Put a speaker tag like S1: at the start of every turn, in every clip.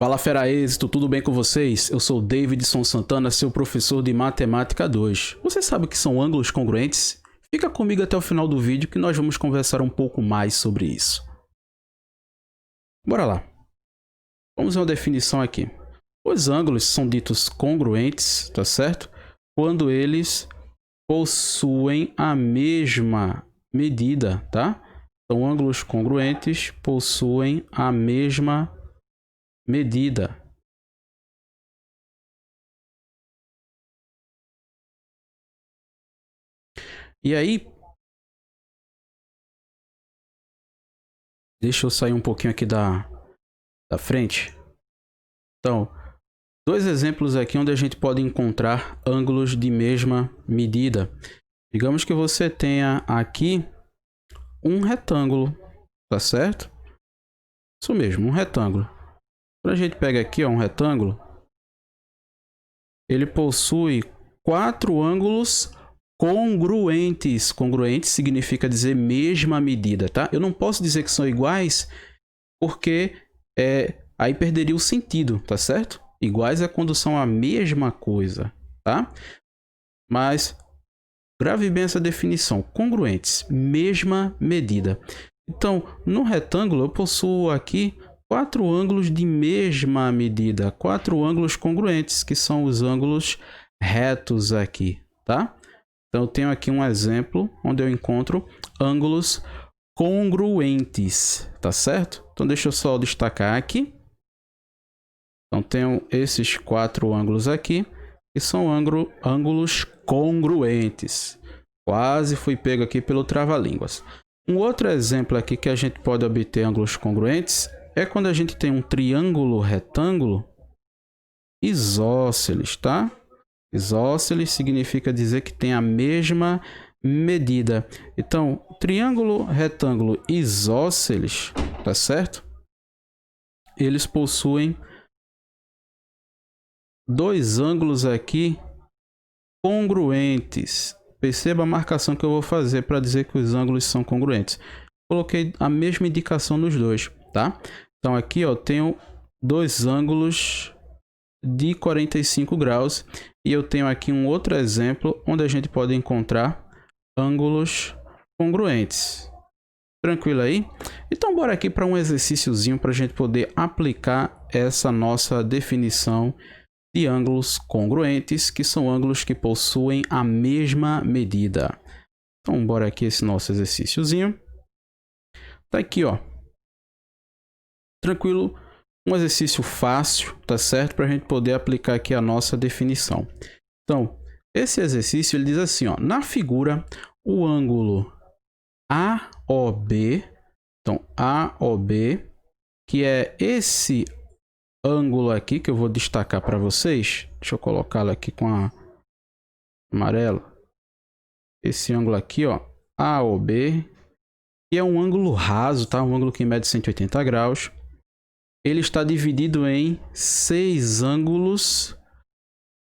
S1: Fala fera êxito, tudo bem com vocês? Eu sou Davidson Santana, seu professor de Matemática 2. Você sabe o que são ângulos congruentes? Fica comigo até o final do vídeo que nós vamos conversar um pouco mais sobre isso. Bora lá. Vamos ver uma definição aqui. Os ângulos são ditos congruentes, tá certo? Quando eles possuem a mesma medida, tá? Então, ângulos congruentes possuem a mesma medida. E aí, deixa eu sair um pouquinho aqui da frente. Então, dois exemplos aqui onde a gente pode encontrar ângulos de mesma medida. Digamos que você tenha aqui um retângulo, tá certo? Isso mesmo, um retângulo. Quando a gente pega aqui, ó, um retângulo, ele possui 4 ângulos congruentes. Congruentes significa dizer mesma medida, tá? Eu não posso dizer que são iguais porque aí perderia o sentido, tá certo? Iguais é quando são a mesma coisa, tá? Mas grave bem essa definição. Congruentes, mesma medida. Então, no retângulo eu possuo aqui 4 ângulos de mesma medida, 4 ângulos congruentes, que são os ângulos retos aqui, tá? Então, eu tenho aqui um exemplo onde eu encontro ângulos congruentes, tá certo? Então, deixa eu só destacar aqui. Então, tenho esses 4 ângulos aqui, que são ângulos congruentes. Quase fui pego aqui pelo trava-línguas. Um outro exemplo aqui que a gente pode obter ângulos congruentes é quando a gente tem um triângulo retângulo isósceles, tá? Isósceles significa dizer que tem a mesma medida. Então, triângulo retângulo isósceles, tá certo? Eles possuem 2 ângulos aqui congruentes. Perceba a marcação que eu vou fazer para dizer que os ângulos são congruentes. Coloquei a mesma indicação nos dois, tá? Então aqui, ó, tenho 2 ângulos de 45 graus e eu tenho aqui um outro exemplo onde a gente pode encontrar ângulos congruentes. Tranquilo aí? Então bora aqui para um exercíciozinho para a gente poder aplicar essa nossa definição de ângulos congruentes, que são ângulos que possuem a mesma medida. Então bora aqui esse nosso exercíciozinho. Tá aqui, ó. Tranquilo. Um exercício fácil, tá certo? Para a gente poder aplicar aqui a nossa definição. Então, esse exercício ele diz assim, ó, na figura, o ângulo AOB, então AOB, que é esse ângulo aqui que eu vou destacar para vocês. Deixa eu colocá-lo aqui com a amarelo. Esse ângulo aqui, ó, AOB, que é um ângulo raso, tá? Um ângulo que mede 180 graus. Ele está dividido em 6 ângulos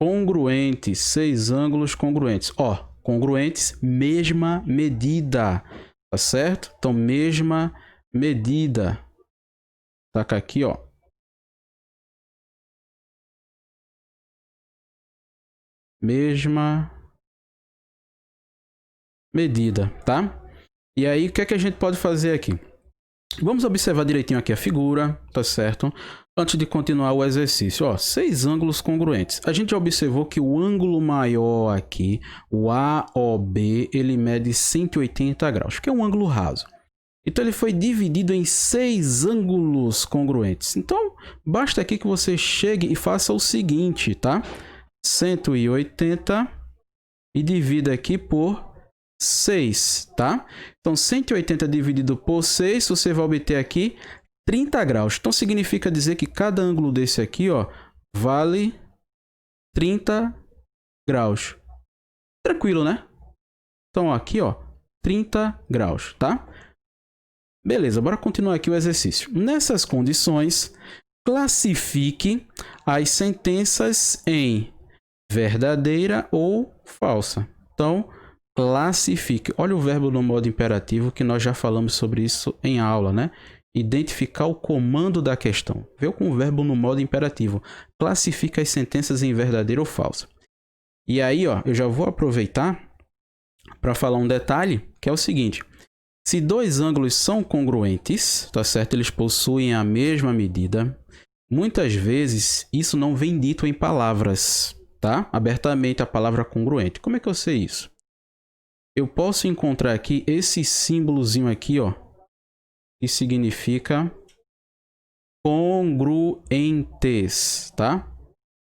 S1: congruentes. 6 ângulos congruentes. Ó, congruentes, mesma medida. Tá certo? Então, mesma medida. Taca aqui, ó. Mesma medida, tá? E aí, o que é que a gente pode fazer aqui? Vamos observar direitinho aqui a figura, tá certo? Antes de continuar o exercício, ó, 6 ângulos congruentes. A gente já observou que o ângulo maior aqui, o AOB, ele mede 180 graus, que é um ângulo raso. Então, ele foi dividido em 6 ângulos congruentes. Então, basta aqui que você chegue e faça o seguinte, tá? 180 e divida aqui por 6, tá? Então, 180 dividido por 6, você vai obter aqui 30 graus. Então, significa dizer que cada ângulo desse aqui, ó, vale 30 graus. Tranquilo, né? Então, aqui, ó, 30 graus, tá? Beleza, bora continuar aqui o exercício. Nessas condições, classifique as sentenças em verdadeira ou falsa. Então, classifique. Olha o verbo no modo imperativo que nós já falamos sobre isso em aula, né? Identificar o comando da questão. Veio com o verbo no modo imperativo. Classifica as sentenças em verdadeiro ou falso. E aí, ó, eu já vou aproveitar para falar um detalhe, que é o seguinte. Se dois ângulos são congruentes, tá certo? Eles possuem a mesma medida. Muitas vezes, isso não vem dito em palavras, tá? Abertamente a palavra congruente. Como é que eu sei isso? Eu posso encontrar aqui esse símbolozinho aqui, ó, que significa congruentes, tá?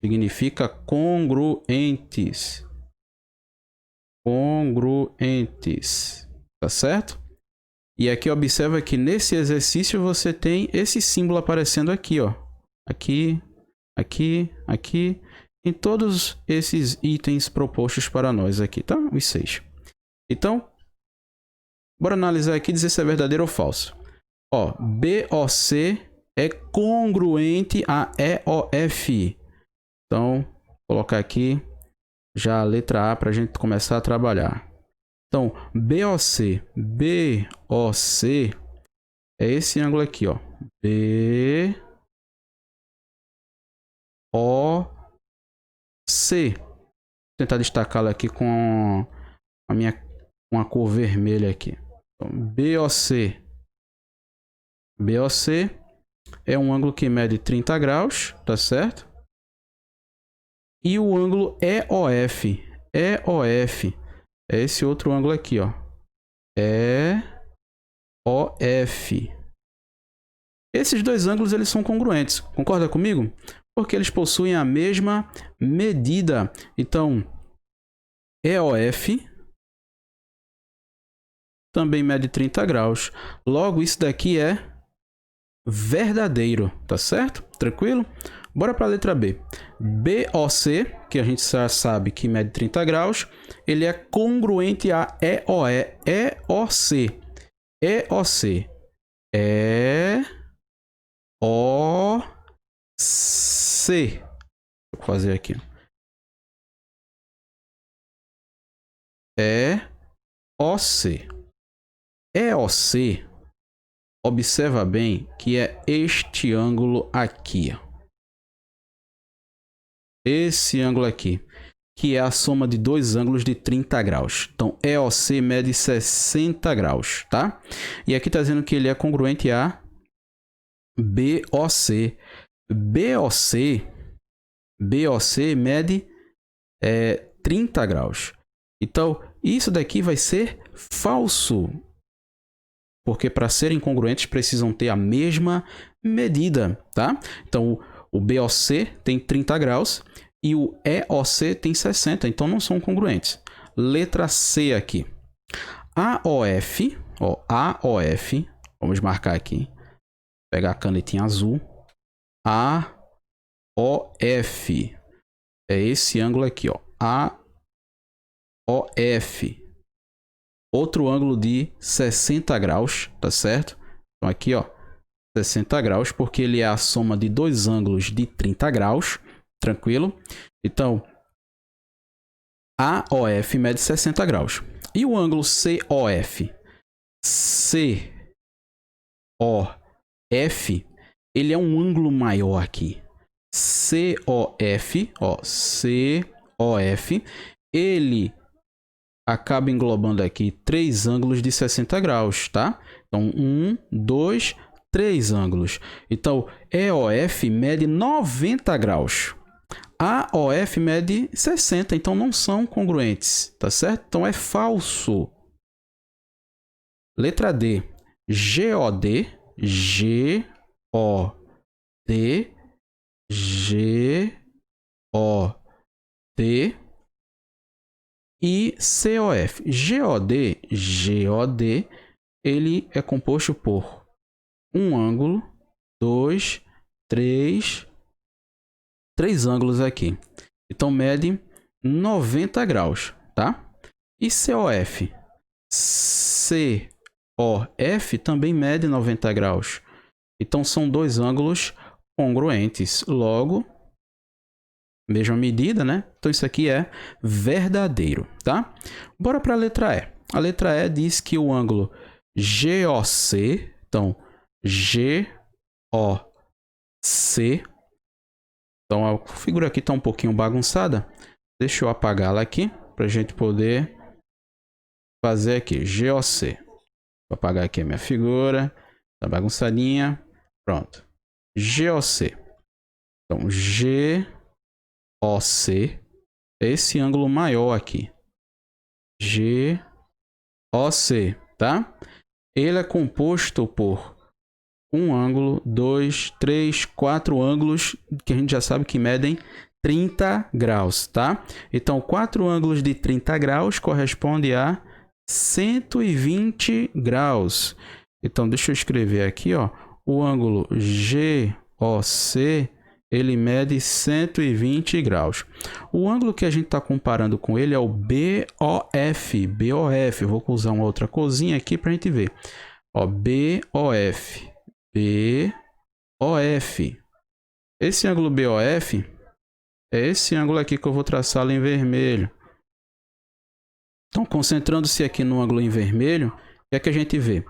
S1: Significa congruentes. Congruentes, tá certo? E aqui observa que nesse exercício você tem esse símbolo aparecendo aqui, ó. Aqui, aqui, aqui, em todos esses itens propostos para nós aqui, tá? Os 6. Então, bora analisar aqui e dizer se é verdadeiro ou falso. Ó, BOC é congruente a EOF. Então, vou colocar aqui já a letra A para a gente começar a trabalhar. Então, BOC é esse ângulo aqui, ó. BOC. Vou tentar destacá-lo aqui com a cor vermelha aqui. Então, BOC é um ângulo que mede 30 graus, tá certo? E o ângulo EOF é esse outro ângulo aqui, ó. EOF. Esses dois ângulos eles são congruentes. Concorda comigo? Porque eles possuem a mesma medida. Então, EOF também mede 30 graus. Logo, isso daqui é verdadeiro, tá certo? Tranquilo? Bora para a letra B. BOC, que a gente já sabe que mede 30 graus, ele é congruente a EOC. EOC. Vou fazer aqui. EOC. EOC. Observa bem que é este ângulo aqui. Esse ângulo aqui, que é a soma de dois ângulos de 30 graus. Então, EOC mede 60 graus, tá? E aqui está dizendo que ele é congruente a BOC. BOC mede 30 graus. Então, isso daqui vai ser falso. Porque para serem congruentes precisam ter a mesma medida, tá? Então, o BOC tem 30 graus e o EOC tem 60, então não são congruentes. Letra C aqui. AOF, ó, AOF, vamos marcar aqui. Pegar a canetinha azul. AOF. É esse ângulo aqui, ó. AOF. Outro ângulo de 60 graus, tá certo? Então aqui, ó, 60 graus, porque ele é a soma de dois ângulos de 30 graus, tranquilo? Então, AOF mede 60 graus. E o ângulo COF? COF, ele é um ângulo maior aqui. COF, ó, COF, ele acaba englobando aqui três ângulos de 60 graus, tá? Então, 1, 2, 3 ângulos. Então, EOF mede 90 graus. AOF mede 60, então não são congruentes, tá certo? Então, é falso. Letra D. GOD, GOD e COF. GOD, ele é composto por um ângulo, 2, 3 ângulos aqui. Então, mede 90 graus, tá? E COF? COF também mede 90 graus. Então, são dois ângulos congruentes. Logo, mesma medida, né? Então, isso aqui é verdadeiro, tá? Bora para a letra E. A letra E diz que o ângulo GOC, então, GOC. Então a figura aqui está um pouquinho bagunçada. Deixa eu apagá-la aqui para a gente poder fazer aqui GOC. Vou apagar aqui a minha figura. Tá bagunçadinha. Pronto. GOC. Então GOC é esse ângulo maior aqui. GOC, tá? Ele é composto por um ângulo, 2, 3, 4 ângulos que a gente já sabe que medem 30 graus, tá? Então, 4 ângulos de 30 graus corresponde a 120 graus. Então, deixa eu escrever aqui, ó, o ângulo GOC, ele mede 120 graus. O ângulo que a gente está comparando com ele é o BOF. BOF, eu vou usar uma outra corzinha aqui para a gente ver. Ó, BOF. BOF. Esse ângulo BOF é esse ângulo aqui que eu vou traçá-lo em vermelho. Então, concentrando-se aqui no ângulo em vermelho, o que é que a gente vê?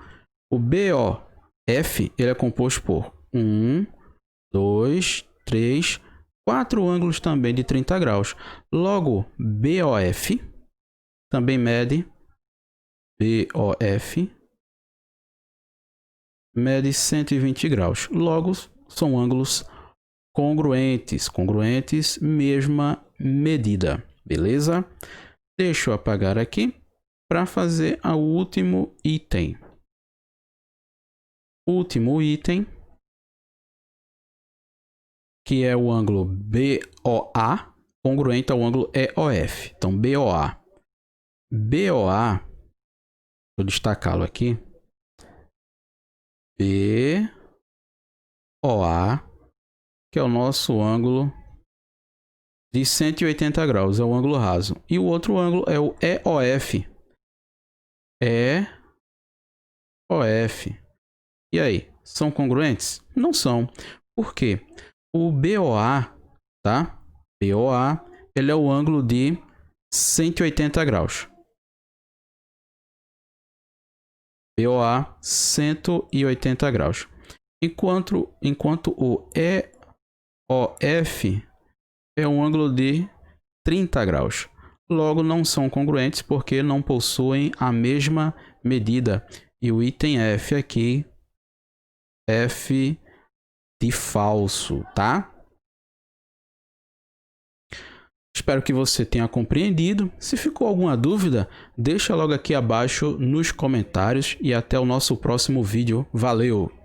S1: O BOF ele é composto por 1, 2, 3, 4 ângulos também de 30 graus. Logo, BOF também mede mede 120 graus. Logo, são ângulos congruentes. Congruentes, mesma medida. Beleza? Deixa eu apagar aqui para fazer o último item. Último item, que é o ângulo BOA, congruente ao ângulo EOF. Então, BOA. BOA, vou destacá-lo aqui. BOA, que é o nosso ângulo de 180 graus, é o ângulo raso. E o outro ângulo é o EOF. EOF. E aí, são congruentes? Não são. Por quê? O BOA, tá? BOA, ele é o ângulo de 180 graus. BOA, 180 graus. Enquanto o EOF é um ângulo de 30 graus. Logo, não são congruentes porque não possuem a mesma medida. E o item F aqui, F de falso, tá? Espero que você tenha compreendido. Se ficou alguma dúvida, deixa logo aqui abaixo nos comentários e até o nosso próximo vídeo. Valeu!